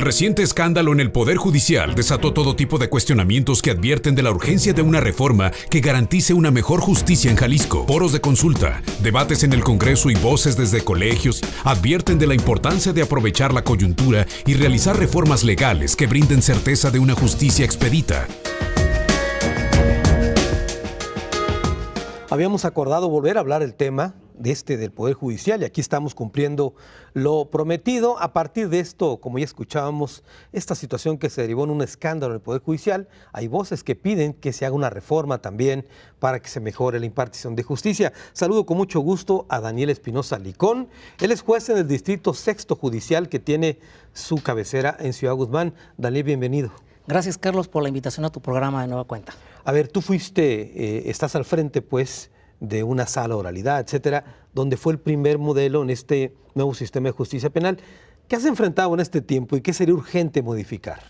reciente escándalo en el Poder Judicial desató todo tipo de cuestionamientos que advierten de la urgencia de una reforma que garantice una mejor justicia en Jalisco. Foros de consulta, debates en el Congreso y voces desde colegios advierten de la importancia de aprovechar la coyuntura y realizar reformas legales que brinden certeza de una justicia expedita. Habíamos acordado volver a hablar el tema del Poder Judicial y aquí estamos cumpliendo lo prometido. A partir de esto, como ya escuchábamos, esta situación que se derivó en un escándalo en el Poder Judicial, hay voces que piden que se haga una reforma también para que se mejore la impartición de justicia. Saludo con mucho gusto a Daniel Espinosa Licón. Él es juez en el Distrito Sexto Judicial que tiene su cabecera en Ciudad Guzmán. Daniel, bienvenido. Gracias, Carlos, por la invitación a tu programa de nueva cuenta. A ver, tú estás al frente, pues, de una sala de oralidad, etcétera, donde fue el primer modelo en este nuevo sistema de justicia penal. ¿Qué has enfrentado en este tiempo y qué sería urgente modificar?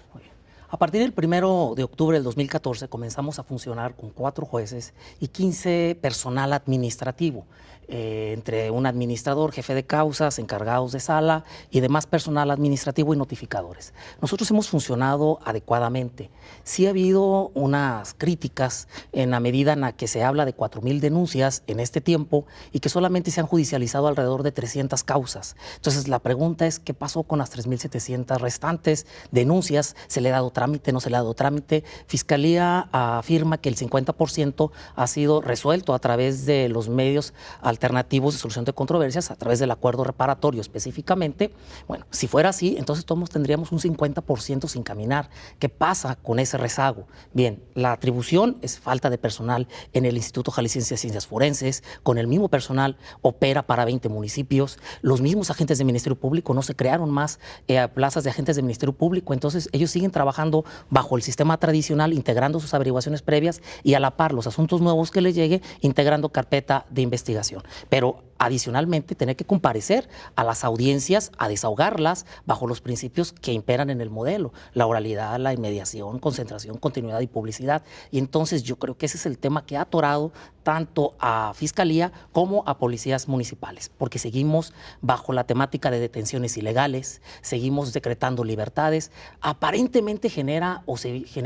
A partir del 1 de octubre del 2014 comenzamos a funcionar con 4 jueces y 15 personal administrativo, entre un administrador, jefe de causas, encargados de sala y demás personal administrativo y notificadores. Nosotros hemos funcionado adecuadamente. Sí ha habido unas críticas en la medida en la que se habla de 4,000 denuncias en este tiempo y que solamente se han judicializado alrededor de 300 causas. Entonces la pregunta es, ¿qué pasó con las 3,700 restantes denuncias? ¿Se le ha dado trámite? ¿No se le ha dado trámite? Fiscalía afirma que el 50% ha sido resuelto a través de los medios alternativos de solución de controversias, a través del acuerdo reparatorio específicamente. Bueno, si fuera así, entonces todos tendríamos un 50% sin caminar. ¿Qué pasa con ese rezago? Bien, la atribución es falta de personal en el Instituto Jalisciense de Ciencias Forenses. Con el mismo personal opera para 20 municipios. Los mismos agentes del Ministerio Público, no se crearon más plazas de agentes del Ministerio Público, entonces ellos siguen trabajando bajo el sistema tradicional, integrando sus averiguaciones previas y a la par los asuntos nuevos que les llegue, integrando carpeta de investigación. Pero adicionalmente tener que comparecer a las audiencias a desahogarlas bajo los principios que imperan en el modelo: la oralidad, la inmediación, concentración, continuidad y publicidad. Y entonces yo creo que ese es el tema que ha atorado tanto a Fiscalía como a policías municipales, porque seguimos bajo la temática de detenciones ilegales, seguimos decretando libertades. Aparentemente se genera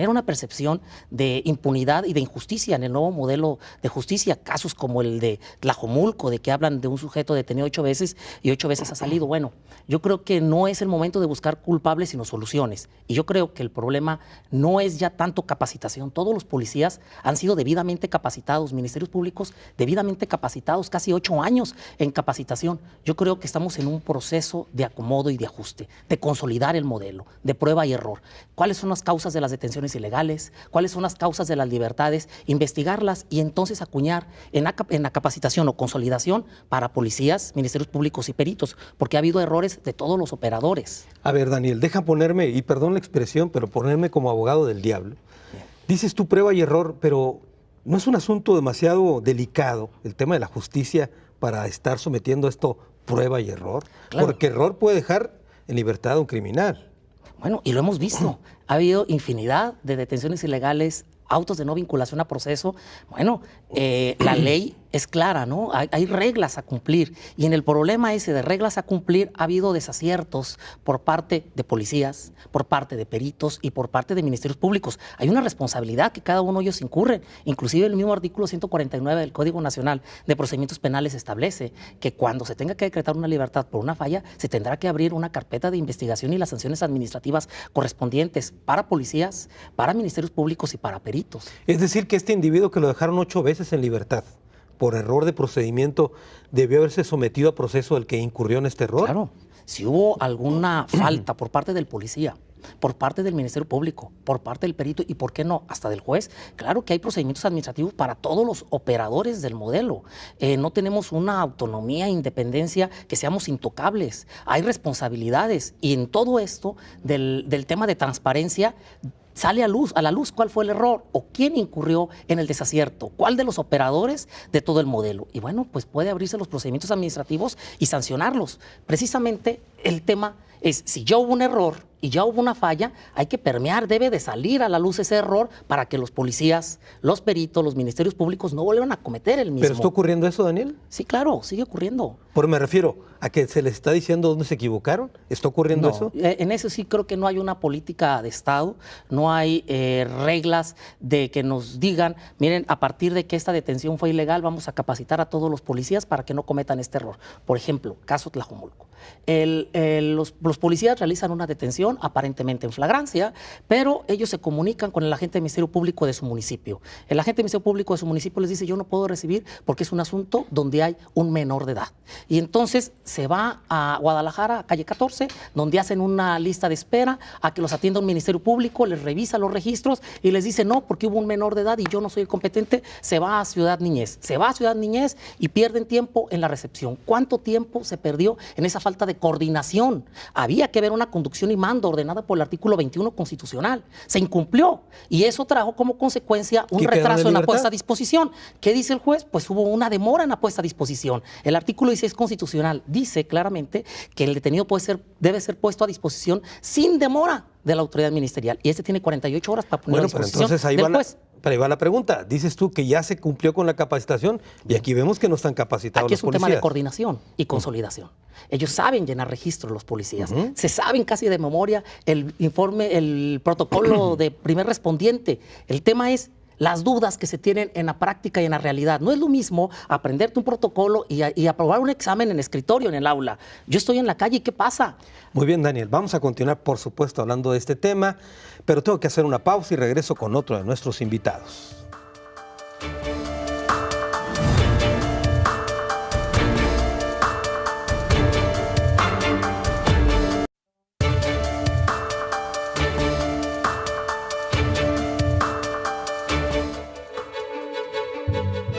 una percepción de impunidad y de injusticia en el nuevo modelo de justicia. Casos como el de Tlajomulco, de que hablan de un sujeto detenido 8 veces y 8 veces ha salido. Bueno, yo creo que no es el momento de buscar culpables, sino soluciones. Y yo creo que el problema no es ya tanto capacitación. Todos los policías han sido debidamente capacitados, ministerios públicos debidamente capacitados, casi 8 años en capacitación. Yo creo que estamos en un proceso de acomodo y de ajuste, de consolidar el modelo, de prueba y error. ¿Cuáles son las causas de las detenciones ilegales? ¿Cuáles son las causas de las libertades? Investigarlas y entonces acuñar en la capacitación o consolidación para policías, ministerios públicos y peritos, porque ha habido errores de todos los operadores. A ver, Daniel, deja ponerme, y perdón la expresión, pero ponerme como abogado del diablo. Bien. Dices tú prueba y error, pero ¿no es un asunto demasiado delicado el tema de la justicia para estar sometiendo esto prueba y error? Claro. Porque error puede dejar en libertad a un criminal. Bueno, y lo hemos visto. Ha habido infinidad de detenciones ilegales, autos de no vinculación a proceso. Bueno, la ley es clara, ¿no? Hay reglas a cumplir. Y en el problema ese de reglas a cumplir ha habido desaciertos por parte de policías, por parte de peritos y por parte de ministerios públicos. Hay una responsabilidad que cada uno de ellos incurre. Inclusive el mismo artículo 149 del Código Nacional de Procedimientos Penales establece que cuando se tenga que decretar una libertad por una falla, se tendrá que abrir una carpeta de investigación y las sanciones administrativas correspondientes para policías, para ministerios públicos y para peritos. Es decir, que este individuo que lo dejaron 8 veces en libertad por error de procedimiento, ¿debió haberse sometido a proceso del que incurrió en este error? Claro, si hubo alguna falta por parte del policía, por parte del Ministerio Público, por parte del perito y, ¿por qué no?, hasta del juez. Claro que hay procedimientos administrativos para todos los operadores del modelo. No tenemos una autonomía e independencia que seamos intocables. Hay responsabilidades y en todo esto del tema de transparencia sale a la luz cuál fue el error o quién incurrió en el desacierto, cuál de los operadores de todo el modelo. Y bueno, pues puede abrirse los procedimientos administrativos y sancionarlos. Precisamente El tema es, si ya hubo un error y ya hubo una falla, hay que permear, debe de salir a la luz ese error para que los policías, los peritos, los ministerios públicos no vuelvan a cometer el mismo. ¿Pero está ocurriendo eso, Daniel? Sí, claro, sigue ocurriendo. Pero me refiero a que se les está diciendo dónde se equivocaron. ¿Está ocurriendo eso? En eso sí creo que no hay una política de Estado, no hay reglas de que nos digan, miren, a partir de que esta detención fue ilegal, vamos a capacitar a todos los policías para que no cometan este error. Por ejemplo, caso Tlajomulco. Los policías realizan una detención aparentemente en flagrancia, pero ellos se comunican con el agente del Ministerio Público de su municipio. El agente del Ministerio Público de su municipio les dice, yo no puedo recibir porque es un asunto donde hay un menor de edad. Y entonces se va a Guadalajara, a calle 14, donde hacen una lista de espera a que los atienda un Ministerio Público, les revisa los registros y les dice, no, porque hubo un menor de edad y yo no soy el competente, se va a Ciudad Niñez. Se va a Ciudad Niñez y pierden tiempo en la recepción. ¿Cuánto tiempo se perdió en esa falta de coordinación? Había que ver una conducción y mando ordenada por el artículo 21 constitucional. Se incumplió y eso trajo como consecuencia un retraso en la puesta a disposición. ¿Qué dice el juez? Pues hubo una demora en la puesta a disposición. El artículo 16 constitucional dice claramente que el detenido debe ser puesto a disposición sin demora de la autoridad ministerial. Y este tiene 48 horas para poner a disposición entonces ahí del juez. Pero ahí va la pregunta. Dices tú que ya se cumplió con la capacitación y aquí vemos que no están capacitados Aquí los es un policías. tema de coordinación y consolidación. Ellos saben llenar registros, los policías. Se saben casi de memoria el informe, el protocolo de primer respondiente. El tema es las dudas que se tienen en la práctica y en la realidad. No es lo mismo aprenderte un protocolo y aprobar un examen en escritorio, en el aula. Yo estoy en la calle y ¿qué pasa? Muy bien, Daniel. Vamos a continuar, por supuesto, hablando de este tema, pero tengo que hacer una pausa y regreso con otro de nuestros invitados.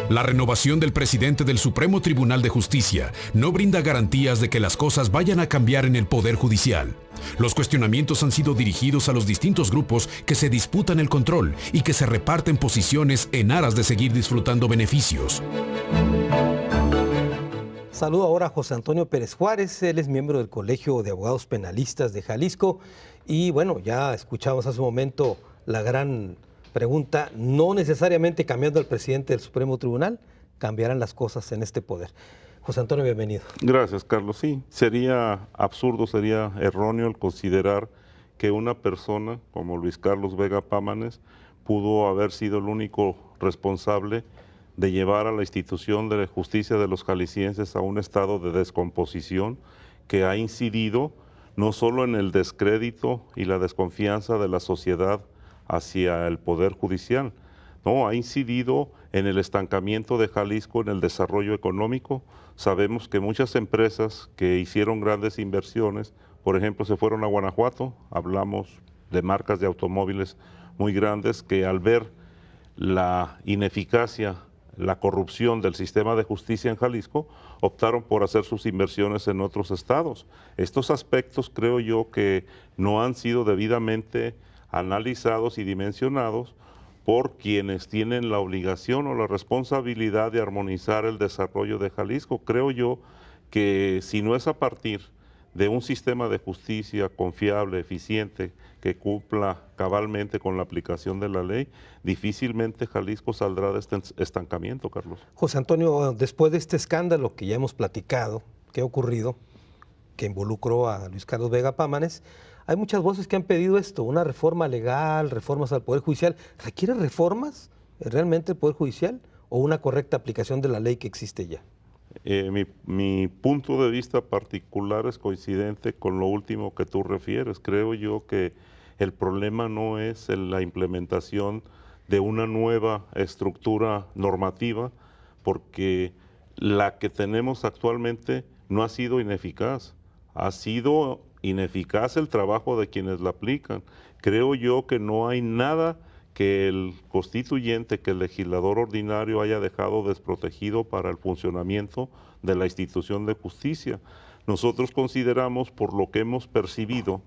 La renovación del presidente del Supremo Tribunal de Justicia no brinda garantías de que las cosas vayan a cambiar en el Poder Judicial. Los cuestionamientos han sido dirigidos a los distintos grupos que se disputan el control y que se reparten posiciones en aras de seguir disfrutando beneficios. Saludo ahora a José Antonio Pérez Juárez. Él es miembro del Colegio de Abogados Penalistas de Jalisco. Y bueno, ya escuchamos hace un momento la gran pregunta, no necesariamente cambiando al presidente del Supremo Tribunal, cambiarán las cosas en este poder. José Antonio, bienvenido. Gracias, Carlos. Sí, sería absurdo, sería erróneo el considerar que una persona como Luis Carlos Vega Pámanes pudo haber sido el único responsable de llevar a la institución de la justicia de los jaliscienses a un estado de descomposición que ha incidido no solo en el descrédito y la desconfianza de la sociedad hacia el Poder Judicial, no, ha incidido en el estancamiento de Jalisco en el desarrollo económico. Sabemos que muchas empresas que hicieron grandes inversiones, por ejemplo, se fueron a Guanajuato, hablamos de marcas de automóviles muy grandes que al ver la ineficacia, la corrupción del sistema de justicia en Jalisco, optaron por hacer sus inversiones en otros estados. Estos aspectos creo yo que no han sido debidamente analizados y dimensionados por quienes tienen la obligación o la responsabilidad de armonizar el desarrollo de Jalisco. Creo yo que si no es a partir de un sistema de justicia confiable, eficiente, que cumpla cabalmente con la aplicación de la ley, difícilmente Jalisco saldrá de este estancamiento, Carlos. José Antonio, después de este escándalo que ya hemos platicado, que ha ocurrido, que involucró a Luis Carlos Vega Pámanes, hay muchas voces que han pedido esto, una reforma legal, reformas al Poder Judicial. ¿Requiere reformas realmente el Poder Judicial o una correcta aplicación de la ley que existe ya? Mi punto de vista particular es coincidente con lo último que tú refieres. Creo yo que el problema no es la implementación de una nueva estructura normativa, porque la que tenemos actualmente no ha sido ineficaz, ha sido ineficaz el trabajo de quienes la aplican. Creo yo que no hay nada que el constituyente, que el legislador ordinario haya dejado desprotegido para el funcionamiento de la institución de justicia. Nosotros consideramos, por lo que hemos percibido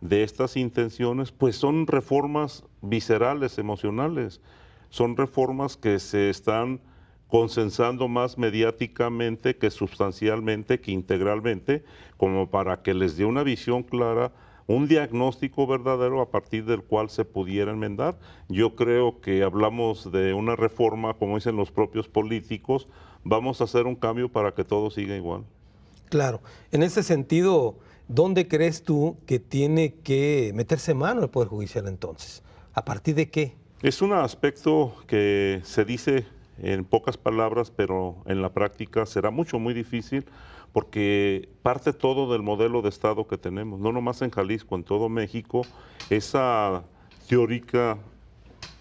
de estas intenciones, pues son reformas viscerales, emocionales, son reformas que se están consensando más mediáticamente que sustancialmente, que integralmente, como para que les dé una visión clara, un diagnóstico verdadero a partir del cual se pudiera enmendar. Yo creo que hablamos de una reforma, como dicen los propios políticos, vamos a hacer un cambio para que todo siga igual. Claro, en ese sentido, ¿dónde crees tú que tiene que meterse mano el Poder Judicial entonces? ¿A partir de qué? Es un aspecto que se dice en pocas palabras, pero en la práctica será muy difícil, porque parte todo del modelo de Estado que tenemos, no nomás en Jalisco, en todo México. Esa teórica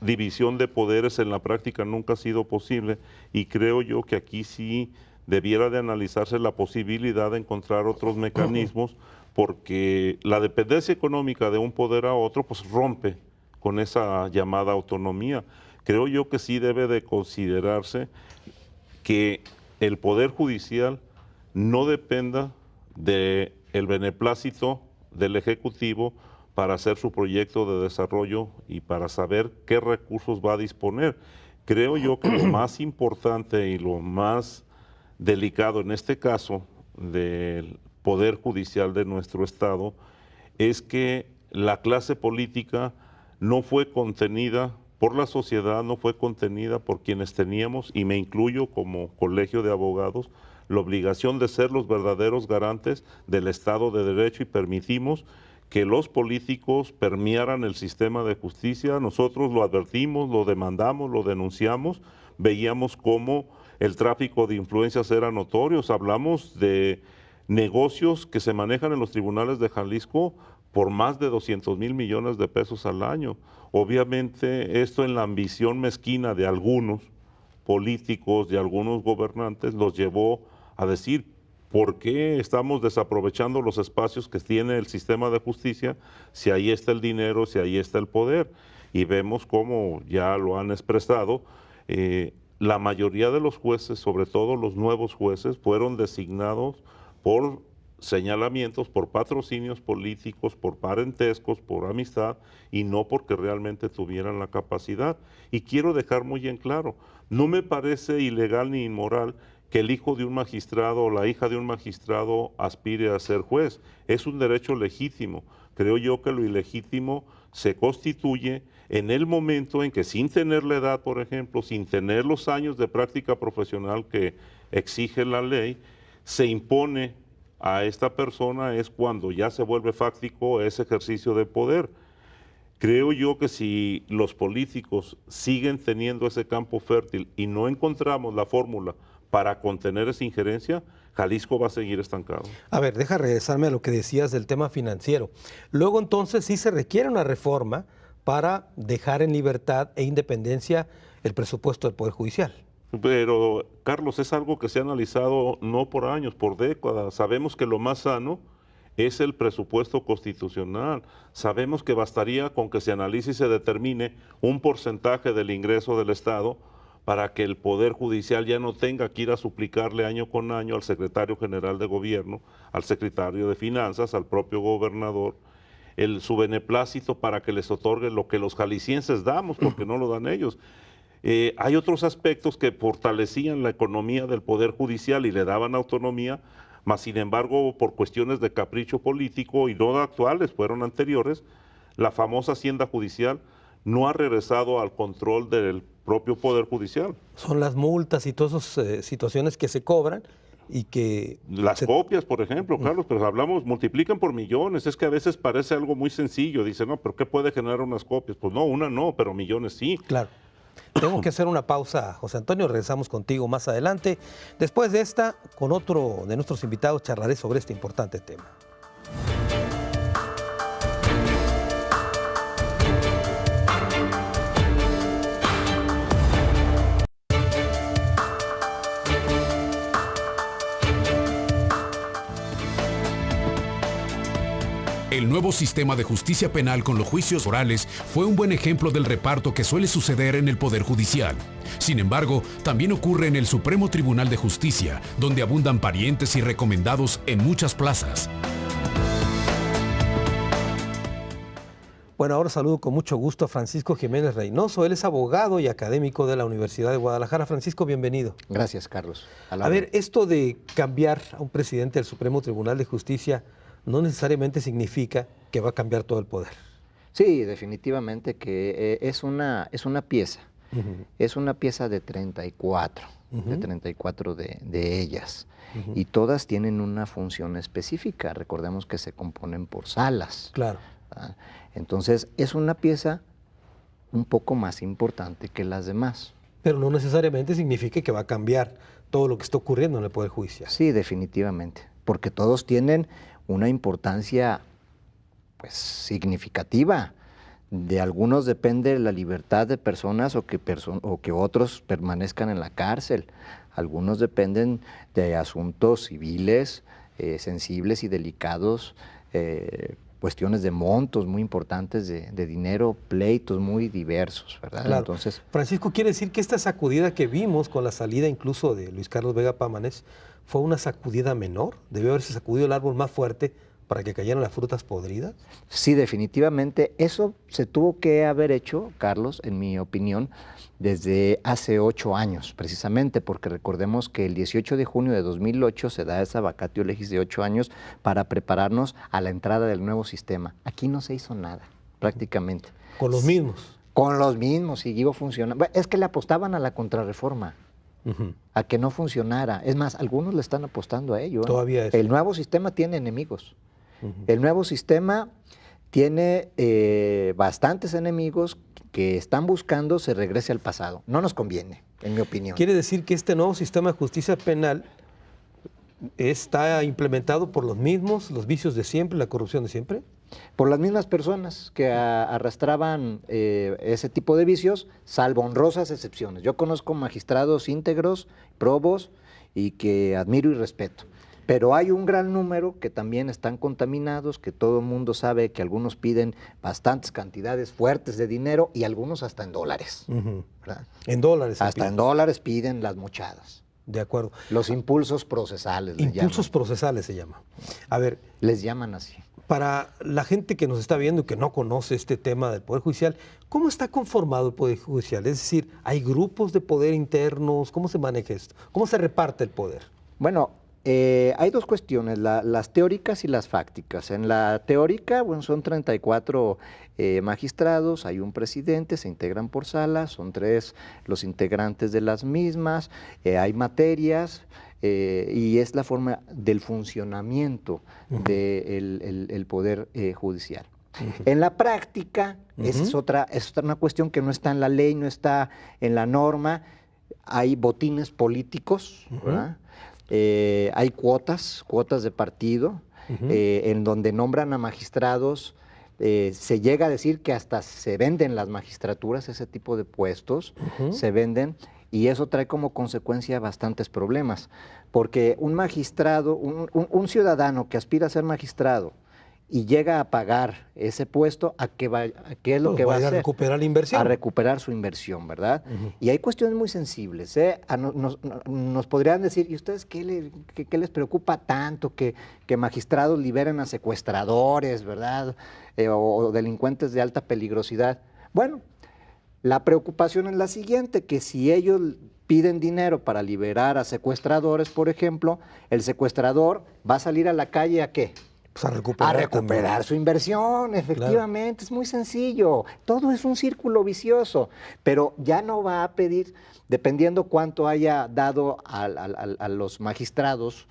división de poderes en la práctica nunca ha sido posible, y creo yo que aquí sí debiera de analizarse la posibilidad de encontrar otros mecanismos, porque la dependencia económica de un poder a otro pues rompe con esa llamada autonomía. Creo yo que sí debe de considerarse que el Poder Judicial no dependa del beneplácito del Ejecutivo para hacer su proyecto de desarrollo y para saber qué recursos va a disponer. Creo yo que lo más importante y lo más delicado en este caso del Poder Judicial de nuestro Estado es que la clase política no fue contenida por la sociedad, no fue contenida por quienes teníamos, y me incluyo como colegio de abogados, la obligación de ser los verdaderos garantes del Estado de Derecho, y permitimos que los políticos permearan el sistema de justicia. Nosotros lo advertimos, lo demandamos, lo denunciamos, veíamos cómo el tráfico de influencias era notorio. Hablamos de negocios que se manejan en los tribunales de Jalisco por más de 200,000 millones de pesos al año. Obviamente esto, en la ambición mezquina de algunos políticos, de algunos gobernantes, los llevó a decir: ¿por qué estamos desaprovechando los espacios que tiene el sistema de justicia si ahí está el dinero, si ahí está el poder? Y vemos cómo ya lo han expresado, la mayoría de los jueces, sobre todo los nuevos jueces, fueron designados por señalamientos, por patrocinios políticos, por parentescos, por amistad, y no porque realmente tuvieran la capacidad. Y quiero dejar muy en claro, no me parece ilegal ni inmoral que el hijo de un magistrado o la hija de un magistrado aspire a ser juez. Es un derecho legítimo. Creo yo que lo ilegítimo se constituye en el momento en que, sin tener la edad, por ejemplo, sin tener los años de práctica profesional que exige la ley, se impone a esta persona. Es cuando ya se vuelve fáctico ese ejercicio de poder. Creo yo que si los políticos siguen teniendo ese campo fértil y no encontramos la fórmula para contener esa injerencia, Jalisco va a seguir estancado. A ver, deja regresarme a lo que decías del tema financiero. Luego entonces sí se requiere una reforma para dejar en libertad e independencia el presupuesto del Poder Judicial. Pero, Carlos, es algo que se ha analizado no por años, por décadas. Sabemos que lo más sano es el presupuesto constitucional. Sabemos que bastaría con que se analice y se determine un porcentaje del ingreso del Estado para que el Poder Judicial ya no tenga que ir a suplicarle año con año al secretario general de gobierno, al secretario de finanzas, al propio gobernador, su beneplácito para que les otorgue lo que los jaliscienses damos, porque no lo dan ellos. Hay otros aspectos que fortalecían la economía del Poder Judicial y le daban autonomía, mas sin embargo, por cuestiones de capricho político, y no actuales, fueron anteriores, la famosa Hacienda Judicial no ha regresado al control del propio Poder Judicial. Son las multas y todas esas situaciones que se cobran y que... Las copias, por ejemplo, Carlos, pero hablamos, multiplican por millones. Es que a veces parece algo muy sencillo. Dicen, no, pero ¿qué puede generar unas copias? Pues no, una no, pero millones sí. Claro. Tengo que hacer una pausa, José Antonio. Regresamos contigo más adelante. Después de esta, con otro de nuestros invitados, charlaré sobre este importante tema. El nuevo sistema de justicia penal con los juicios orales fue un buen ejemplo del reparto que suele suceder en el Poder Judicial. Sin embargo, también ocurre en el Supremo Tribunal de Justicia, donde abundan parientes y recomendados en muchas plazas. Bueno, ahora saludo con mucho gusto a Francisco Jiménez Reynoso. Él es abogado y académico de la Universidad de Guadalajara. Francisco, bienvenido. Gracias, Carlos. A ver, esto de cambiar a un presidente del Supremo Tribunal de Justicia no necesariamente significa que va a cambiar todo el poder. Sí, definitivamente que es una pieza. Es una pieza de 34, de 34 de ellas. Y todas tienen una función específica. Recordemos que se componen por salas. Claro. Entonces, es una pieza un poco más importante que las demás. Pero no necesariamente significa que va a cambiar todo lo que está ocurriendo en el Poder Judicial. Sí, definitivamente, porque todos tienen una importancia pues significativa. De algunos depende la libertad de personas o que otros permanezcan en la cárcel. Algunos dependen de asuntos civiles sensibles y delicados, cuestiones de montos muy importantes de dinero, pleitos muy diversos, ¿verdad? Claro. Entonces, Francisco, ¿quiere decir que esta sacudida que vimos con la salida incluso de Luis Carlos Vega Pámanes fue una sacudida menor? ¿Debió haberse sacudido el árbol más fuerte para que cayeran las frutas podridas? sí, definitivamente. Eso se tuvo que haber hecho, Carlos, en mi opinión, desde hace 8 años, precisamente, porque recordemos que el 18 de junio de 2008 se da esa vacatio legis de 8 años para prepararnos a la entrada del nuevo sistema. Aquí no se hizo nada, prácticamente. Con los mismos. Con los mismos, siguió funcionando. Es que le apostaban a la contrarreforma, a que no funcionara. Es más, algunos le están apostando a ello. Todavía es. El nuevo sistema tiene enemigos. El nuevo sistema tiene bastantes enemigos que están buscando se regrese al pasado. No nos conviene, en mi opinión. ¿Quiere decir que este nuevo sistema de justicia penal está implementado por los mismos, los vicios de siempre, la corrupción de siempre? Por las mismas personas que arrastraban ese tipo de vicios, salvo honrosas excepciones. Yo conozco magistrados íntegros, probos y que admiro y respeto. Pero hay un gran número que también están contaminados, que todo el mundo sabe que algunos piden bastantes cantidades fuertes de dinero y algunos hasta en dólares. ¿Verdad? En dólares. Hasta en dólares piden las mochadas. De acuerdo. Los impulsos procesales. Impulsos procesales se llama. A ver, les llaman así. Para la gente que nos está viendo y que no conoce este tema del Poder Judicial, ¿cómo está conformado el Poder Judicial? Es decir, ¿hay grupos de poder internos? ¿Cómo se maneja esto? ¿Cómo se reparte el poder? Bueno, hay dos cuestiones, las teóricas y las fácticas. En la teórica, bueno, son 34 magistrados, hay un presidente, se integran por sala, son 3 los integrantes de las mismas, hay materias y es la forma del funcionamiento del Poder Judicial. En la práctica, esa es una cuestión que no está en la ley, no está en la norma, hay botines políticos, ¿verdad? Hay cuotas de partido, en donde nombran a magistrados, se llega a decir que hasta se venden las magistraturas, ese tipo de puestos, se venden, y eso trae como consecuencia bastantes problemas, porque un magistrado, un ciudadano que aspira a ser magistrado, y llega a pagar ese puesto, ¿a qué es lo que va a hacer? A recuperar la inversión. A recuperar su inversión, ¿verdad? Y hay cuestiones muy sensibles. Nos podrían decir, ¿y ustedes qué les preocupa tanto que magistrados liberen a secuestradores, ¿verdad? O delincuentes de alta peligrosidad. Bueno, la preocupación es la siguiente, que si ellos piden dinero para liberar a secuestradores, por ejemplo, el secuestrador va a salir a la calle ¿a qué? Pues a recuperar su inversión, efectivamente, claro. Es muy sencillo. Todo es un círculo vicioso, pero ya no va a pedir, dependiendo cuánto haya dado a los magistrados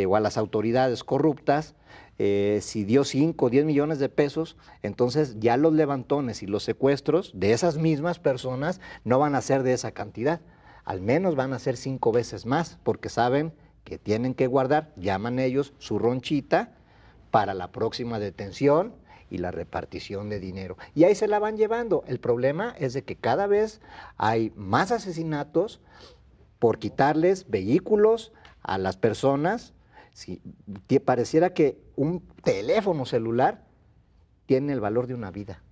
o a las autoridades corruptas, si dio 5 o 10 millones de pesos, entonces ya los levantones y los secuestros de esas mismas personas no van a ser de esa cantidad, al menos van a ser 5 veces más, porque saben que tienen que guardar, llaman ellos, su ronchita, para la próxima detención y la repartición de dinero. Y ahí se la van llevando. El problema es de que cada vez hay más asesinatos por quitarles vehículos a las personas. Si pareciera que un teléfono celular tiene el valor de una vida.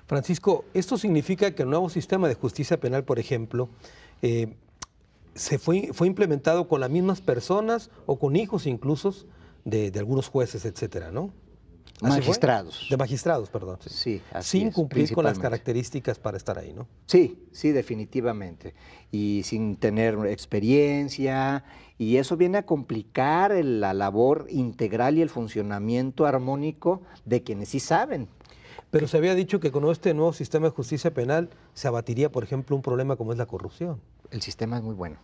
Francisco, ¿esto significa que el nuevo sistema de justicia penal, por ejemplo, fue implementado con las mismas personas o con hijos incluso de algunos jueces, etcétera, ¿no? Magistrados. De magistrados, perdón. Sí, Sí, así sin es, cumplir con las principalmente. características para estar ahí, ¿no? Sí, sí, definitivamente. Y sin tener experiencia, y eso viene a complicar la labor integral y el funcionamiento armónico de quienes sí saben. Pero se había dicho que con este nuevo sistema de justicia penal se abatiría, por ejemplo, un problema como es la corrupción. El sistema es muy bueno,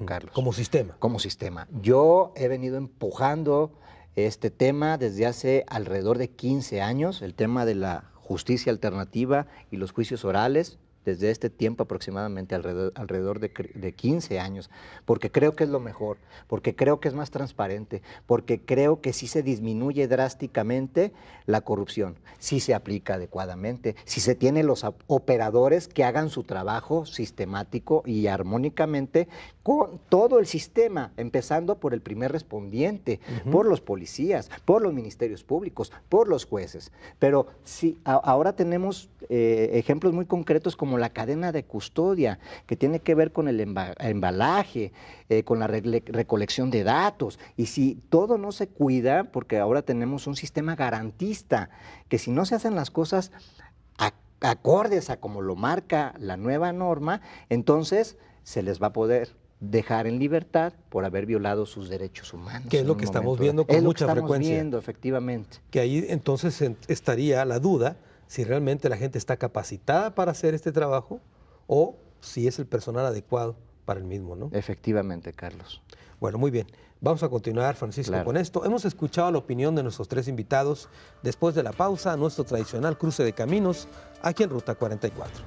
Carlos. Como sistema. Como sistema. Yo he venido empujando este tema desde hace alrededor de 15 años, el tema de la justicia alternativa y los juicios orales, desde este tiempo aproximadamente alrededor de 15 años, porque creo que es lo mejor, porque creo que es más transparente, porque creo que sí se disminuye drásticamente la corrupción, sí se aplica adecuadamente, si se tienen los operadores que hagan su trabajo sistemático y armónicamente con todo el sistema, empezando por el primer respondiente, por los policías, por los ministerios públicos, por los jueces. Pero sí, ahora tenemos ejemplos muy concretos como la cadena de custodia, que tiene que ver con el embalaje, con la recolección de datos. Y si todo no se cuida, porque ahora tenemos un sistema garantista, que si no se hacen las cosas acordes a como lo marca la nueva norma, entonces se les va a poder dejar en libertad por haber violado sus derechos humanos. Que es lo que estamos viendo con mucha frecuencia. Viendo, efectivamente. Que ahí entonces estaría la duda si realmente la gente está capacitada para hacer este trabajo o si es el personal adecuado para el mismo, ¿no? Efectivamente, Carlos. Bueno, muy bien. Vamos a continuar, Francisco, con esto. Hemos escuchado la opinión de nuestros tres invitados. Después de la pausa, nuestro tradicional cruce de caminos aquí en Ruta 44.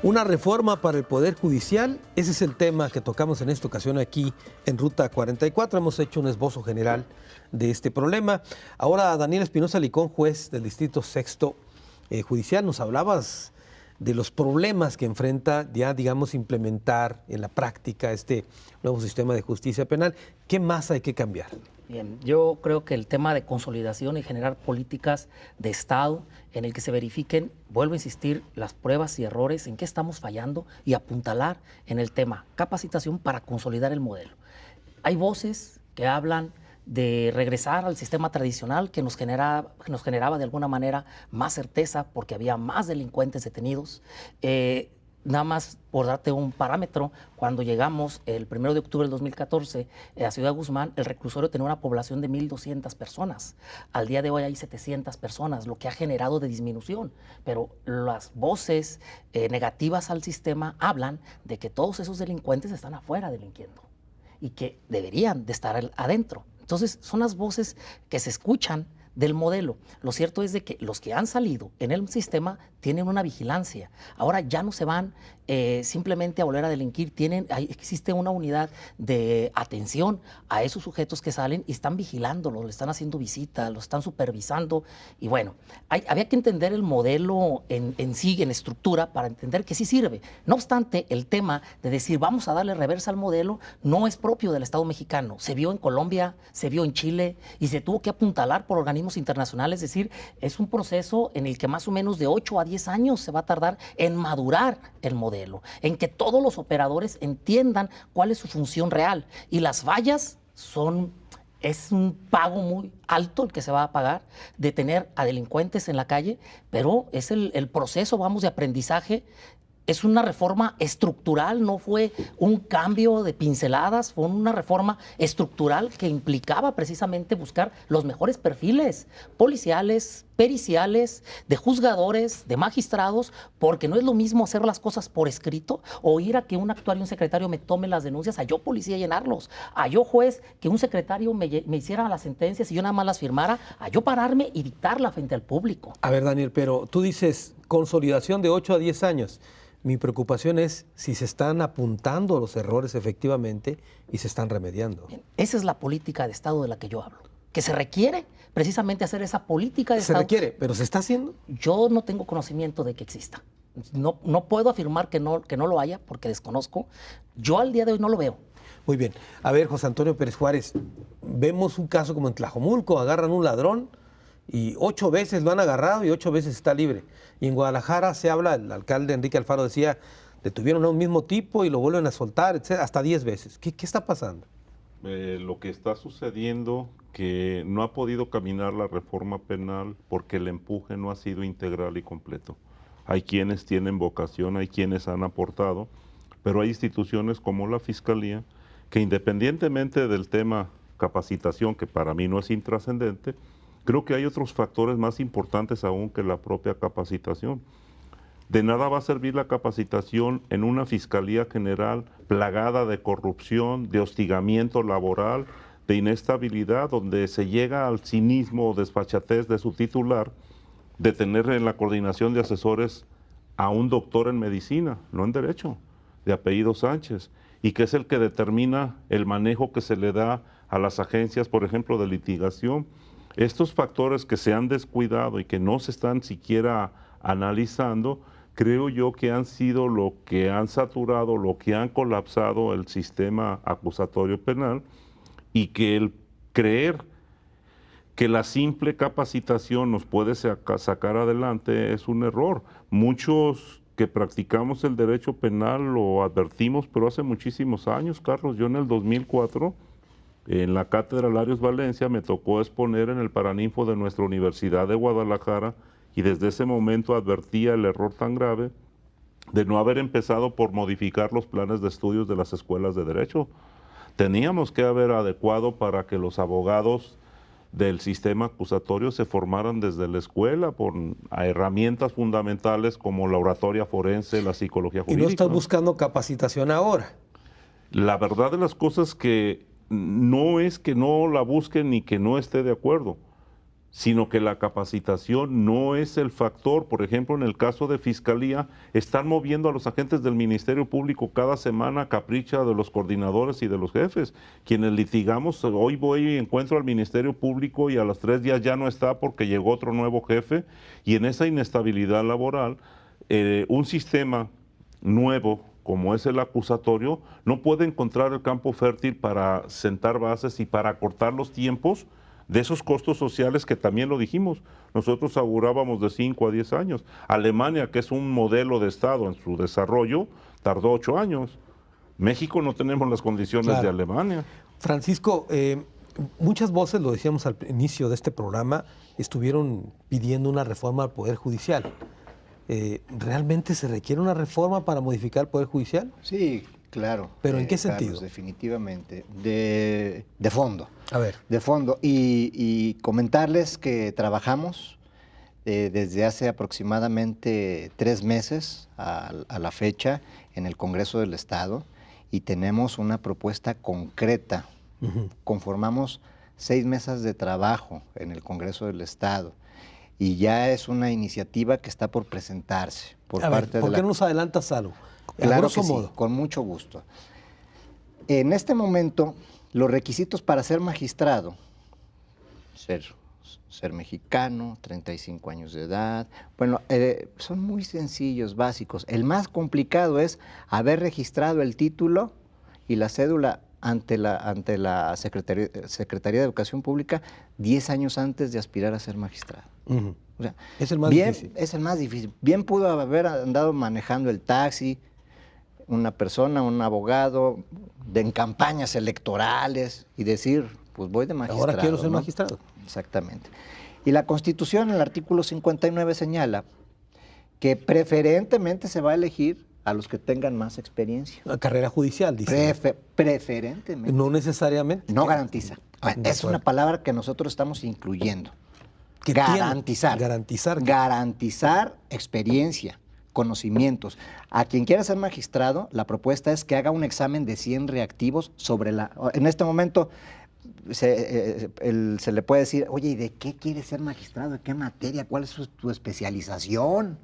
Una reforma para el Poder Judicial, ese es el tema que tocamos en esta ocasión aquí en Ruta 44. Hemos hecho un esbozo general de este problema. Ahora, Daniel Espinosa Licón, juez del Distrito Sexto Judicial, nos hablabas de los problemas que enfrenta ya, digamos, implementar en la práctica este nuevo sistema de justicia penal. ¿Qué más hay que cambiar? Bien, yo creo que el tema de consolidación y generar políticas de Estado en el que se verifiquen, vuelvo a insistir, las pruebas y errores, en qué estamos fallando y apuntalar en el tema capacitación para consolidar el modelo. Hay voces que hablan de regresar al sistema tradicional que nos generaba de alguna manera más certeza porque había más delincuentes detenidos. Nada más por darte un parámetro, cuando llegamos el 1 de octubre del 2014 a Ciudad Guzmán, el reclusorio tenía una población de 1,200 personas. Al día de hoy hay 700 personas, lo que ha generado de disminución. Pero las voces negativas al sistema hablan de que todos esos delincuentes están afuera delinquiendo y que deberían de estar adentro. Entonces, son las voces que se escuchan del modelo. Lo cierto es de que los que han salido en el sistema tienen una vigilancia. Ahora ya no se van simplemente a volver a delinquir. Existe una unidad de atención a esos sujetos que salen y están vigilándolos, le están haciendo visitas, los están supervisando. Y bueno, había que entender el modelo en sí, en estructura, para entender que sí sirve. No obstante, el tema de decir vamos a darle reversa al modelo no es propio del Estado mexicano. Se vio en Colombia, se vio en Chile y se tuvo que apuntalar por organismos internacionales. Es decir, es un proceso en el que más o menos de 8 a 10 años se va a tardar en madurar el modelo, en que todos los operadores entiendan cuál es su función real. Y las fallas es un pago muy alto el que se va a pagar de tener a delincuentes en la calle, pero es el proceso, vamos, de aprendizaje. Es una reforma estructural, no fue un cambio de pinceladas, fue una reforma estructural que implicaba precisamente buscar los mejores perfiles policiales, periciales, de juzgadores, de magistrados, porque no es lo mismo hacer las cosas por escrito o ir a que un actuario, un secretario me tome las denuncias, a yo policía llenarlos, a yo juez que un secretario me hiciera las sentencias y yo nada más las firmara, a yo pararme y dictarla frente al público. A ver, Daniel, pero tú dices consolidación de 8 a 10 años. Mi preocupación es si se están apuntando los errores efectivamente y se están remediando. Esa es la política de Estado de la que yo hablo, que se requiere precisamente hacer esa política de Estado. Se requiere, pero ¿se está haciendo? Yo no tengo conocimiento de que exista. No puedo afirmar que no lo haya porque desconozco. Yo al día de hoy no lo veo. Muy bien. A ver, José Antonio Pérez Juárez, vemos un caso como en Tlajomulco, agarran un ladrón y 8 veces lo han agarrado y 8 veces está libre. Y en Guadalajara se habla, el alcalde Enrique Alfaro decía, detuvieron a un mismo tipo y lo vuelven a soltar, etc., hasta 10 veces. ¿Qué está pasando? Lo que está sucediendo que no ha podido caminar la reforma penal porque el empuje no ha sido integral y completo. Hay quienes tienen vocación, hay quienes han aportado, pero hay instituciones como la Fiscalía que, independientemente del tema capacitación, que para mí no es intrascendente, creo que hay otros factores más importantes aún que la propia capacitación. De nada va a servir la capacitación en una Fiscalía General plagada de corrupción, de hostigamiento laboral, de inestabilidad, donde se llega al cinismo o desfachatez de su titular, de tener en la coordinación de asesores a un doctor en medicina, no en derecho, de apellido Sánchez, y que es el que determina el manejo que se le da a las agencias, por ejemplo, de litigación. Estos factores que se han descuidado y que no se están siquiera analizando, creo yo que han sido lo que han saturado, lo que han colapsado el sistema acusatorio penal, y que el creer que la simple capacitación nos puede sacar adelante es un error. Muchos que practicamos el derecho penal lo advertimos, pero hace muchísimos años, Carlos. Yo en el 2004, en la Cátedra Larios Valencia, me tocó exponer en el Paraninfo de nuestra Universidad de Guadalajara, y desde ese momento advertía el error tan grave de no haber empezado por modificar los planes de estudios de las escuelas de derecho. Teníamos que haber adecuado para que los abogados del sistema acusatorio se formaran desde la escuela a herramientas fundamentales como la oratoria forense, la psicología jurídica. Y no estás buscando capacitación ahora. La verdad de las cosas que no es que no la busquen ni que no esté de acuerdo, sino que la capacitación no es el factor. Por ejemplo, en el caso de Fiscalía, están moviendo a los agentes del Ministerio Público cada semana a capricha de los coordinadores y de los jefes. Quienes litigamos, hoy voy y encuentro al Ministerio Público y a los 3 días ya no está porque llegó otro nuevo jefe, y en esa inestabilidad laboral, un sistema nuevo como es el acusatorio no puede encontrar el campo fértil para sentar bases y para acortar los tiempos de esos costos sociales que también lo dijimos. Nosotros augurábamos de 5 a 10 años. Alemania, que es un modelo de Estado en su desarrollo, tardó 8 años. México no tenemos las condiciones de Alemania. Francisco, muchas voces, lo decíamos al inicio de este programa, estuvieron pidiendo una reforma al Poder Judicial. ¿Realmente se requiere una reforma para modificar el Poder Judicial? Sí, claro. ¿Pero en qué sentido? Carlos, definitivamente. De fondo. A ver. De fondo. Y comentarles que trabajamos desde hace aproximadamente 3 meses a la fecha en el Congreso del Estado, y tenemos una propuesta concreta. Conformamos 6 mesas de trabajo en el Congreso del Estado, y ya es una iniciativa que está por presentarse por parte de ¿por qué no nos adelantas algo? Claro que sí, con mucho gusto. En este momento, los requisitos para ser magistrado, ser mexicano, 35 años de edad, bueno, son muy sencillos, básicos. El más complicado es haber registrado el título y la cédula ante la Secretaría de Educación Pública 10 años antes de aspirar a ser magistrado. O sea, es el más difícil. Es el más difícil. Bien pudo haber andado manejando el taxi una persona, un abogado, en campañas electorales, y decir, pues voy de magistrado. Ahora quiero ser magistrado. Exactamente. Y la Constitución, en el artículo 59, señala que preferentemente se va a elegir a los que tengan más experiencia. La carrera judicial, dice. Preferentemente. No necesariamente. No garantiza. Es una palabra que nosotros estamos incluyendo. Garantizar. Garantizar experiencia, conocimientos. A quien quiera ser magistrado, la propuesta es que haga un examen de 100 reactivos sobre la... En este momento se le puede decir, oye, ¿y de qué quieres ser magistrado? ¿De qué materia? ¿Cuál es tu especialización?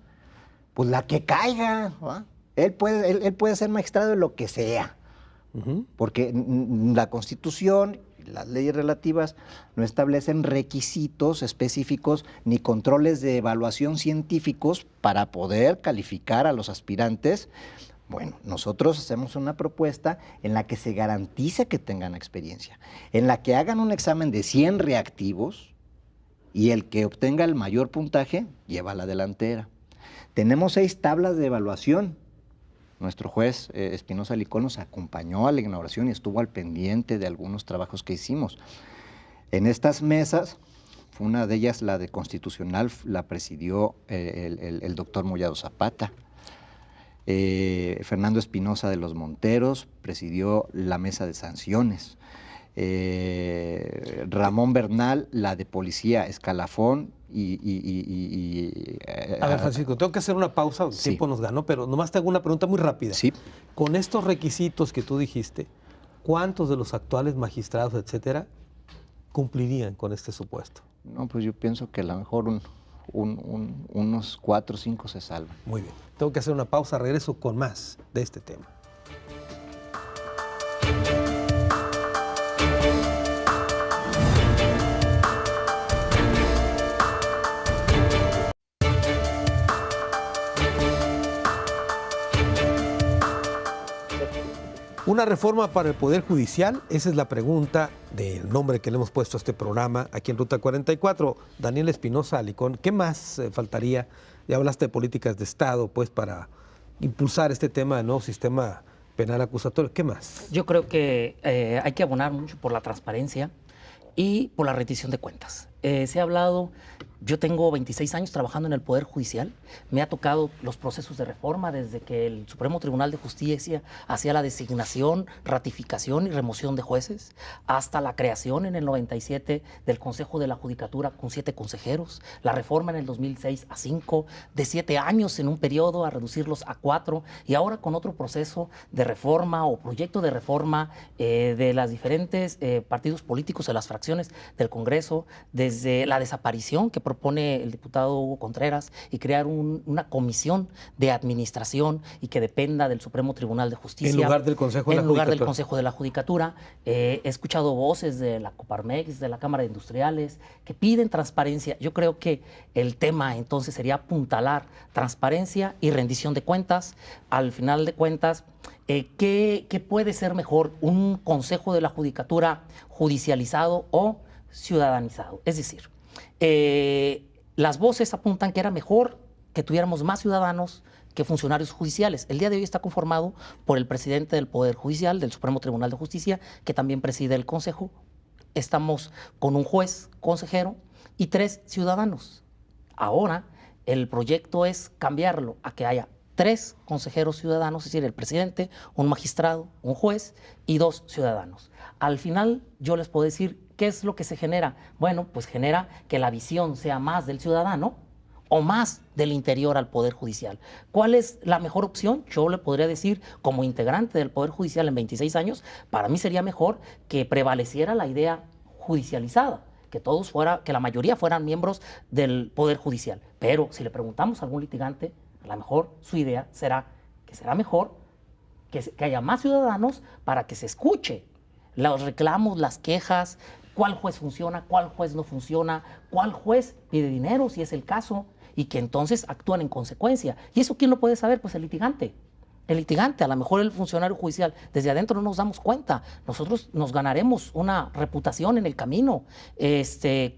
Pues la que caiga, ¿va? Él puede ser magistrado de lo que sea, porque la Constitución y las leyes relativas no establecen requisitos específicos ni controles de evaluación científicos para poder calificar a los aspirantes. Bueno, nosotros hacemos una propuesta en la que se garantice que tengan experiencia, en la que hagan un examen de 100 reactivos y el que obtenga el mayor puntaje lleva la delantera. Tenemos 6 tablas de evaluación. Nuestro juez Espinosa Licón nos acompañó a la inauguración y estuvo al pendiente de algunos trabajos que hicimos. En estas mesas, una de ellas, la de constitucional, la presidió el doctor Mollado Zapata. Fernando Espinosa de los Monteros presidió la mesa de sanciones. Ramón Bernal, la de policía, escalafón A ver, Francisco, tengo que hacer una pausa, el tiempo nos ganó, pero nomás te hago una pregunta muy rápida. Sí. Con estos requisitos que tú dijiste, ¿cuántos de los actuales magistrados, etcétera, cumplirían con este supuesto? No, pues yo pienso que a lo mejor unos 4 o 5 se salvan. Muy bien. Tengo que hacer una pausa, regreso con más de este tema. Una reforma para el Poder Judicial, esa es la pregunta del nombre que le hemos puesto a este programa aquí en Ruta 44. Daniel Espinosa Licón, ¿qué más faltaría? Ya hablaste de políticas de Estado, pues, para impulsar este tema del nuevo sistema penal acusatorio. ¿Qué más? Yo creo que hay que abonar mucho por la transparencia y por la rendición de cuentas. Se ha hablado, yo tengo 26 años trabajando en el Poder Judicial, me ha tocado los procesos de reforma desde que el Supremo Tribunal de Justicia hacía la designación, ratificación y remoción de jueces, hasta la creación en el 97 del Consejo de la Judicatura con 7 consejeros, la reforma en el 2006 a 5, de 7 años en un periodo a reducirlos a 4, y ahora con otro proceso de reforma o proyecto de reforma de las diferentes partidos políticos de las fracciones del Congreso, desde la desaparición que propone el diputado Hugo Contreras y crear una comisión de administración y que dependa del Supremo Tribunal de Justicia. En lugar del Consejo de la Judicatura. En lugar del Consejo de la Judicatura. He escuchado voces de la Coparmex, de la Cámara de Industriales, que piden transparencia. Yo creo que el tema entonces sería apuntalar transparencia y rendición de cuentas. Al final de cuentas, ¿qué puede ser mejor? ¿Un Consejo de la Judicatura judicializado o ciudadanizado? Es decir, las voces apuntan que era mejor que tuviéramos más ciudadanos que funcionarios judiciales. El día de hoy está conformado por el presidente del Poder Judicial, del Supremo Tribunal de Justicia, que también preside el Consejo. Estamos con un juez consejero y 3 ciudadanos. Ahora, el proyecto es cambiarlo a que haya 3 consejeros ciudadanos, es decir, el presidente, un magistrado, un juez y 2 ciudadanos. Al final, yo les puedo decir, ¿qué es lo que se genera? Bueno, pues genera que la visión sea más del ciudadano o más del interior al Poder Judicial. ¿Cuál es la mejor opción? Yo le podría decir, como integrante del Poder Judicial en 26 años, para mí sería mejor que prevaleciera la idea judicializada, que la mayoría fueran miembros del Poder Judicial. Pero si le preguntamos a algún litigante, a lo mejor su idea será que será mejor que haya más ciudadanos para que se escuche los reclamos, las quejas, cuál juez funciona, cuál juez no funciona, cuál juez pide dinero, si es el caso, y que entonces actúan en consecuencia. ¿Y eso quién lo puede saber? Pues el litigante. El litigante, a lo mejor el funcionario judicial, desde adentro no nos damos cuenta. Nosotros nos ganaremos una reputación en el camino,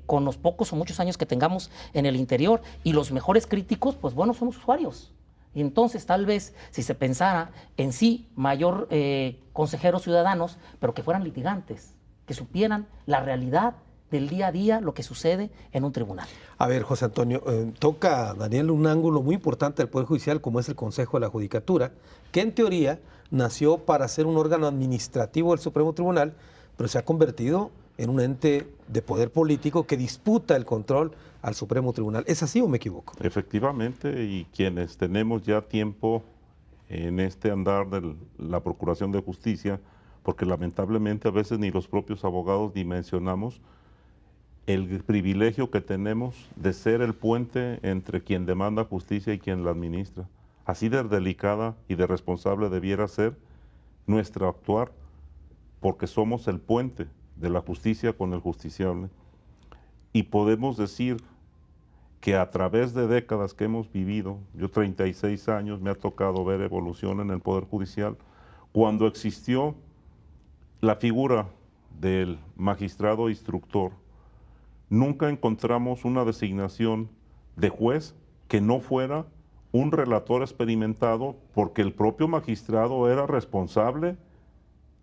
con los pocos o muchos años que tengamos en el interior. Y los mejores críticos, pues bueno, somos usuarios. Y entonces tal vez si se pensara en sí mayor consejeros ciudadanos, pero que fueran litigantes, que supieran la realidad del día a día, lo que sucede en un tribunal. A ver, José Antonio, toca, Daniel, un ángulo muy importante del Poder Judicial, como es el Consejo de la Judicatura, que en teoría nació para ser un órgano administrativo del Supremo Tribunal, pero se ha convertido en un ente de poder político que disputa el control al Supremo Tribunal. ¿Es así o me equivoco? Efectivamente, y quienes tenemos ya tiempo en este andar de la Procuración de Justicia, porque lamentablemente a veces ni los propios abogados dimensionamos el privilegio que tenemos de ser el puente entre quien demanda justicia y quien la administra. Así de delicada y de responsable debiera ser nuestro actuar, porque somos el puente de la justicia con el justiciable. Y podemos decir que a través de décadas que hemos vivido, yo 36 años, me ha tocado ver evolución en el Poder Judicial, cuando existió la figura del magistrado instructor, nunca encontramos una designación de juez que no fuera un relator experimentado, porque el propio magistrado era responsable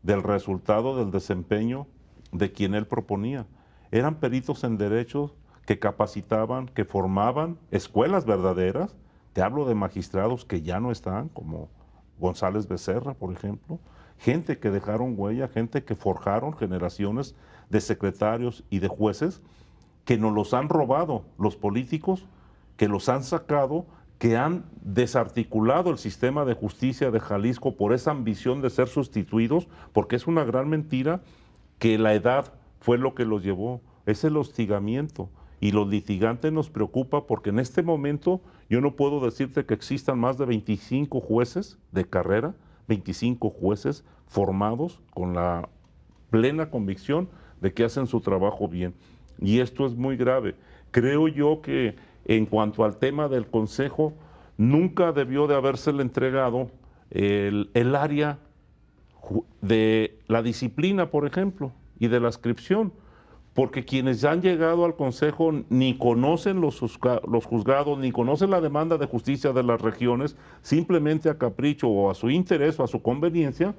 del resultado del desempeño de quien él proponía. Eran peritos en derecho que capacitaban, que formaban escuelas verdaderas. Te hablo de magistrados que ya no están, como González Becerra, por ejemplo, gente que dejaron huella, gente que forjaron generaciones de secretarios y de jueces que nos los han robado los políticos, que los han sacado, que han desarticulado el sistema de justicia de Jalisco por esa ambición de ser sustituidos, porque es una gran mentira que la edad fue lo que los llevó, es el hostigamiento. Y los litigantes nos preocupa porque en este momento yo no puedo decirte que existan más de 25 jueces de carrera, 25 jueces formados con la plena convicción de que hacen su trabajo bien. Y esto es muy grave. Creo yo que en cuanto al tema del Consejo, nunca debió de habérsele entregado el área de la disciplina, por ejemplo, y de la adscripción, porque quienes ya han llegado al Consejo ni conocen los juzgados, ni conocen la demanda de justicia de las regiones, simplemente a capricho o a su interés o a su conveniencia,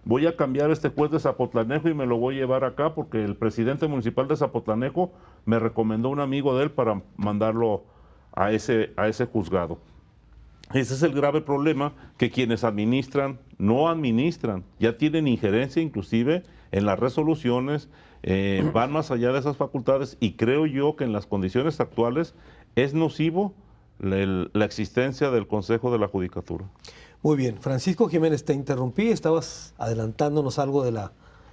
voy a cambiar este juez de Zapotlanejo y me lo voy a llevar acá porque el presidente municipal de Zapotlanejo me recomendó un amigo de él para mandarlo a ese juzgado. Ese es el grave problema, que quienes administran no administran, ya tienen injerencia inclusive en las resoluciones, van más allá de esas facultades, y creo yo que en las condiciones actuales es nocivo la existencia del Consejo de la Judicatura. Muy bien, Francisco Jiménez, te interrumpí, estabas adelantándonos algo de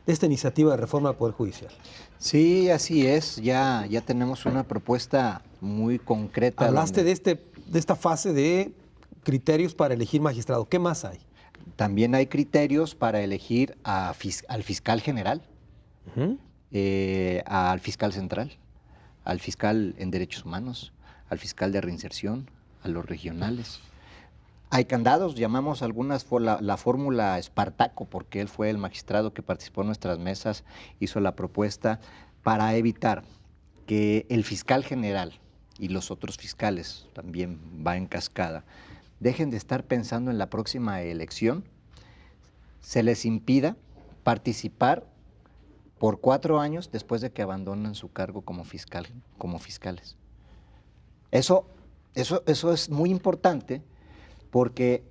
esta iniciativa de reforma del Poder Judicial. Sí, así es, ya tenemos una propuesta muy concreta. Hablaste de esta fase de criterios para elegir magistrado. ¿Qué más hay? También hay criterios para elegir al fiscal general, al fiscal central, al fiscal en derechos humanos, al fiscal de reinserción, a los regionales. Hay candados, llamamos algunas la fórmula Espartaco, porque él fue el magistrado que participó en nuestras mesas, hizo la propuesta para evitar que el fiscal general y los otros fiscales, también va en cascada, dejen de estar pensando en la próxima elección, se les impida participar por 4 años después de que abandonan su cargo como fiscales. Eso es muy importante, porque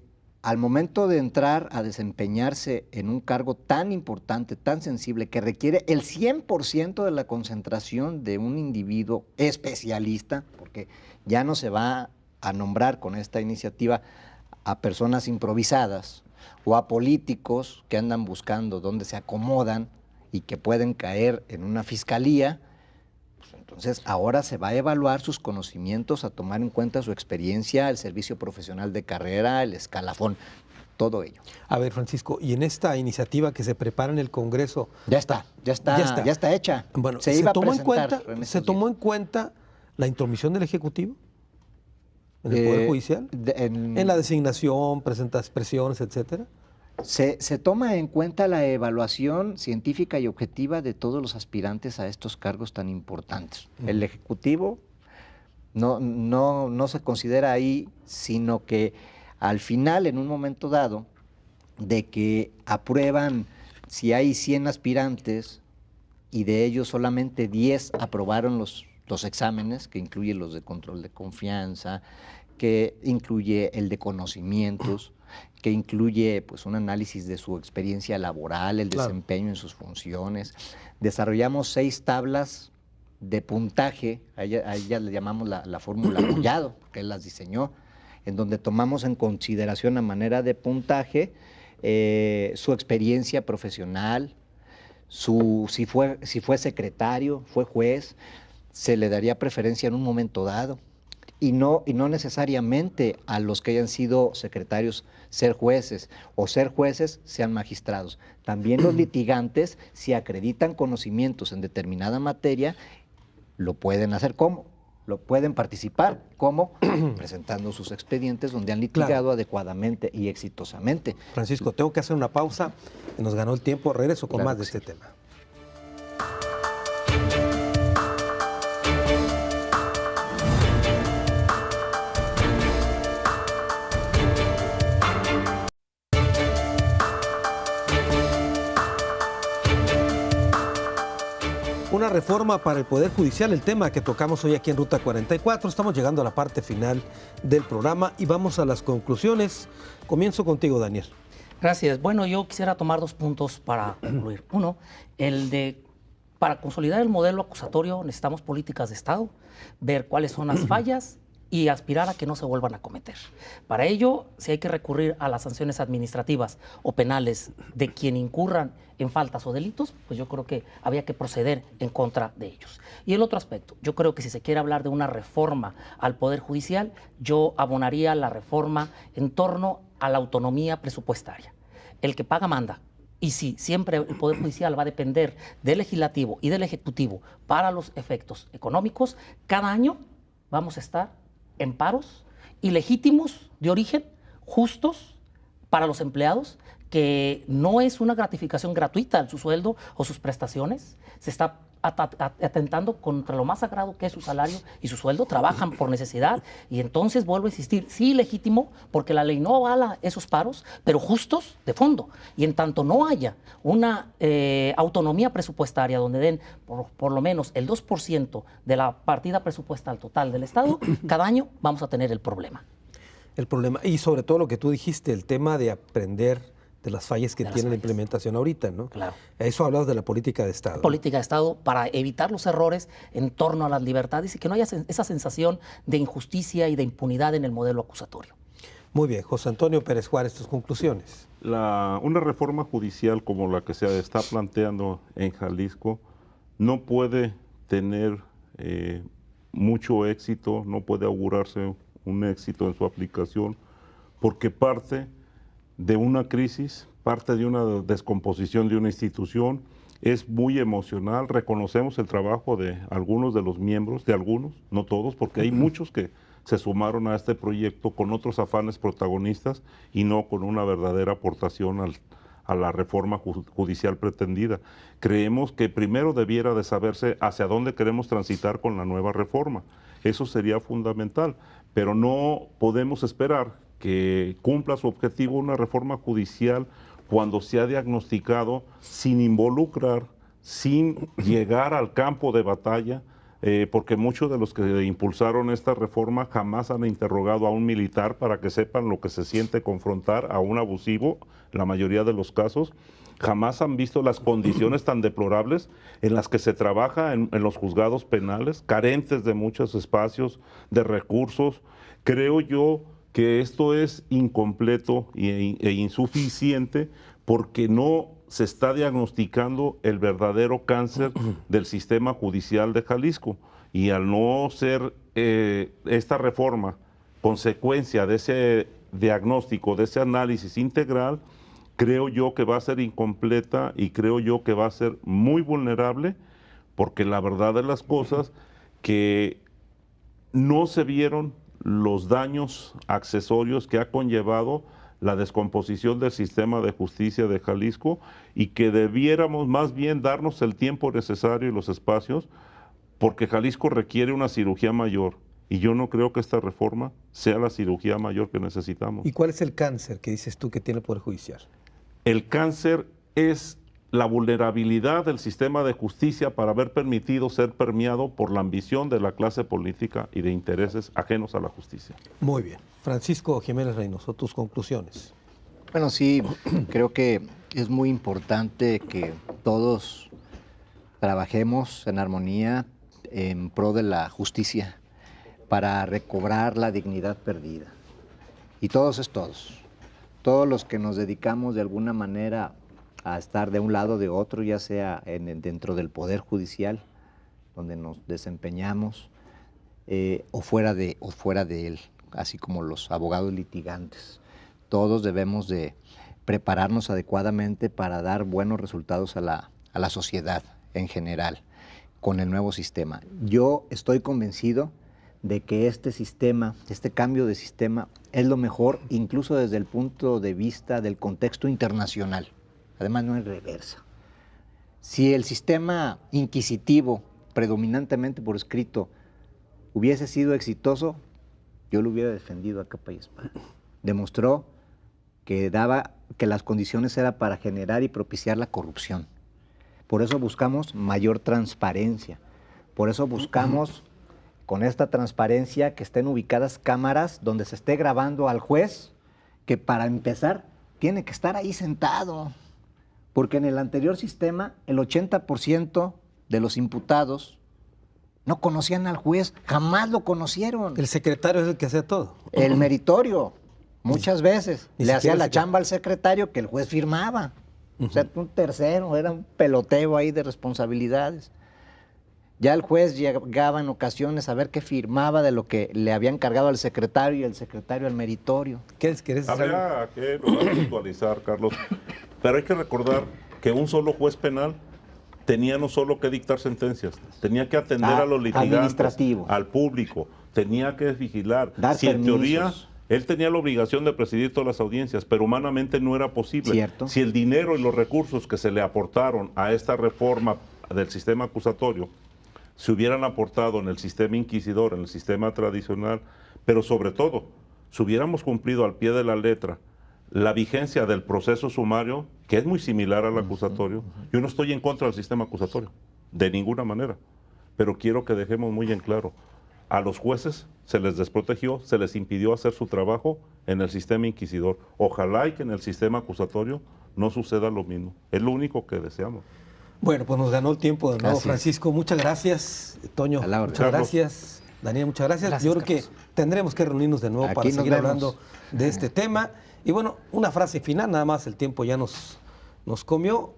al momento de entrar a desempeñarse en un cargo tan importante, tan sensible, que requiere el 100% de la concentración de un individuo especialista, porque ya no se va a nombrar con esta iniciativa a personas improvisadas o a políticos que andan buscando dónde se acomodan y que pueden caer en una fiscalía. Entonces, ahora se va a evaluar sus conocimientos, a tomar en cuenta su experiencia, el servicio profesional de carrera, el escalafón, todo ello. A ver, Francisco, y en esta iniciativa que se prepara en el Congreso... Ya está hecha. Bueno, ¿Se tomó en cuenta la intromisión del Ejecutivo en el Poder Judicial? En la designación, expresiones, etcétera. Se toma en cuenta la evaluación científica y objetiva de todos los aspirantes a estos cargos tan importantes. El Ejecutivo no se considera ahí, sino que al final, en un momento dado, de que aprueban, si hay 100 aspirantes y de ellos solamente 10 aprobaron los exámenes, que incluye los de control de confianza, que incluye el de conocimientos, que incluye pues un análisis de su experiencia laboral, el desempeño en sus funciones. Desarrollamos 6 tablas de puntaje, a ella le llamamos la fórmula Collado, porque él las diseñó, en donde tomamos en consideración a manera de puntaje su experiencia profesional, si fue secretario, fue juez, se le daría preferencia en un momento dado. Y no necesariamente a los que hayan sido secretarios ser jueces, o ser jueces sean magistrados. También los litigantes, si acreditan conocimientos en determinada materia, lo pueden hacer. ¿Cómo? Lo pueden participar. ¿Cómo? Presentando sus expedientes donde han litigado adecuadamente y exitosamente. Francisco, tengo que hacer una pausa. Nos ganó el tiempo. Regreso con más de este tema. Una reforma para el Poder Judicial, el tema que tocamos hoy aquí en Ruta 44. Estamos llegando a la parte final del programa y vamos a las conclusiones. Comienzo contigo, Daniel. Gracias. Bueno, yo quisiera tomar 2 puntos para concluir. Uno, para consolidar el modelo acusatorio necesitamos políticas de Estado, ver cuáles son las fallas y aspirar a que no se vuelvan a cometer. Para ello, si hay que recurrir a las sanciones administrativas o penales de quien incurran en faltas o delitos, pues yo creo que había que proceder en contra de ellos. Y el otro aspecto, yo creo que si se quiere hablar de una reforma al Poder Judicial, yo abonaría la reforma en torno a la autonomía presupuestaria. El que paga manda. Y si siempre el Poder Judicial va a depender del Legislativo y del Ejecutivo para los efectos económicos, cada año vamos a estar en paros ilegítimos de origen, justos para los empleados, que no es una gratificación gratuita en su sueldo o sus prestaciones, se está atentando contra lo más sagrado que es su salario y su sueldo, trabajan por necesidad y entonces vuelvo a insistir, sí legítimo, porque la ley no avala esos paros, pero justos de fondo. Y en tanto no haya una autonomía presupuestaria donde den por lo menos el 2% de la partida presupuestal total del Estado, cada año vamos a tener el problema. El problema, y sobre todo lo que tú dijiste, el tema de aprender de las fallas que tiene la implementación ahorita, ¿no? Claro. Eso hablabas de la política de Estado. Política de Estado para evitar los errores en torno a las libertades y que no haya esa sensación de injusticia y de impunidad en el modelo acusatorio. Muy bien, José Antonio Pérez Juárez, tus conclusiones. Una reforma judicial como la que se está planteando en Jalisco no puede tener mucho éxito, no puede augurarse un éxito en su aplicación, porque parte de una crisis, parte de una descomposición de una institución, es muy emocional. Reconocemos el trabajo de algunos de los miembros, de algunos, no todos, porque hay muchos que se sumaron a este proyecto con otros afanes protagonistas y no con una verdadera aportación a la reforma judicial pretendida. Creemos que primero debiera de saberse hacia dónde queremos transitar con la nueva reforma. Eso sería fundamental, pero no podemos esperar que cumpla su objetivo una reforma judicial cuando se ha diagnosticado sin involucrar, sin llegar al campo de batalla, porque muchos de los que impulsaron esta reforma jamás han interrogado a un militar para que sepan lo que se siente confrontar a un abusivo, la mayoría de los casos, jamás han visto las condiciones tan deplorables en las que se trabaja en los juzgados penales, carentes de muchos espacios, de recursos. Creo yo que esto es incompleto e insuficiente porque no se está diagnosticando el verdadero cáncer del sistema judicial de Jalisco. Y al no ser esta reforma consecuencia de ese diagnóstico, de ese análisis integral, creo yo que va a ser incompleta y creo yo que va a ser muy vulnerable, porque la verdad de las cosas que no se vieron los daños accesorios que ha conllevado la descomposición del sistema de justicia de Jalisco y que debiéramos más bien darnos el tiempo necesario y los espacios, porque Jalisco requiere una cirugía mayor y yo no creo que esta reforma sea la cirugía mayor que necesitamos. ¿Y cuál es el cáncer que dices tú que tiene el Poder Judicial? El cáncer es la vulnerabilidad del sistema de justicia para haber permitido ser permeado por la ambición de la clase política y de intereses ajenos a la justicia. Muy bien. Francisco Jiménez Reynoso, tus conclusiones. Bueno, sí, creo que es muy importante que todos trabajemos en armonía en pro de la justicia para recobrar la dignidad perdida. Y todos es todos. Todos los que nos dedicamos de alguna manera a estar de un lado o de otro, ya sea dentro del Poder Judicial, donde nos desempeñamos, o fuera de él, así como los abogados litigantes. Todos debemos de prepararnos adecuadamente para dar buenos resultados a la sociedad en general con el nuevo sistema. Yo estoy convencido de que este sistema, este cambio de sistema, es lo mejor, incluso desde el punto de vista del contexto internacional. Además, no es reversa. Si el sistema inquisitivo, predominantemente por escrito, hubiese sido exitoso, yo lo hubiera defendido a capa y espada. Demostró que las condiciones eran para generar y propiciar la corrupción. Por eso buscamos mayor transparencia. Por eso buscamos con esta transparencia que estén ubicadas cámaras donde se esté grabando al juez, que para empezar tiene que estar ahí sentado. Porque en el anterior sistema el 80% de los imputados no conocían al juez, jamás lo conocieron. El secretario es el que hacía todo. El meritorio, muchas veces, Ni le hacía siquiera la el chamba al secretario que el juez firmaba. O sea, un tercero, era un peloteo ahí de responsabilidades. Ya el juez llegaba en ocasiones a ver qué firmaba de lo que le habían cargado al secretario y el secretario al meritorio. ¿Querés decir? Habría que puntualizar, Carlos, pero hay que recordar que un solo juez penal tenía no solo que dictar sentencias, tenía que atender a los litigantes, administrativo, al público, tenía que vigilar. Dar si en permisos. teoría él tenía la obligación de presidir todas las audiencias, pero humanamente no era posible. Cierto. Si el dinero y los recursos que se le aportaron a esta reforma del sistema acusatorio se hubieran aportado en el sistema inquisidor, en el sistema tradicional, pero sobre todo, si hubiéramos cumplido al pie de la letra la vigencia del proceso sumario, que es muy similar al acusatorio, yo no estoy en contra del sistema acusatorio, de ninguna manera, pero quiero que dejemos muy en claro, a los jueces se les desprotegió, se les impidió hacer su trabajo en el sistema inquisidor. Ojalá y que en el sistema acusatorio no suceda lo mismo, es lo único que deseamos. Bueno, pues nos ganó el tiempo de nuevo, Así es. Francisco. Muchas gracias, Toño. A la orden. Muchas Carlos. gracias, Daniel. Muchas gracias. Gracias, Yo creo Carlos. que tendremos que reunirnos de nuevo Aquí para nos seguir vemos. hablando de este tema. Y bueno, una frase final, nada más el tiempo ya nos comió.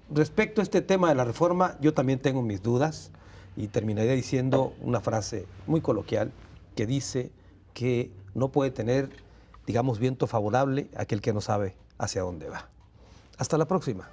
Respecto a este tema de la reforma, yo también tengo mis dudas y terminaría diciendo una frase muy coloquial que dice que no puede tener, digamos, viento favorable aquel que no sabe hacia dónde va. Hasta la próxima.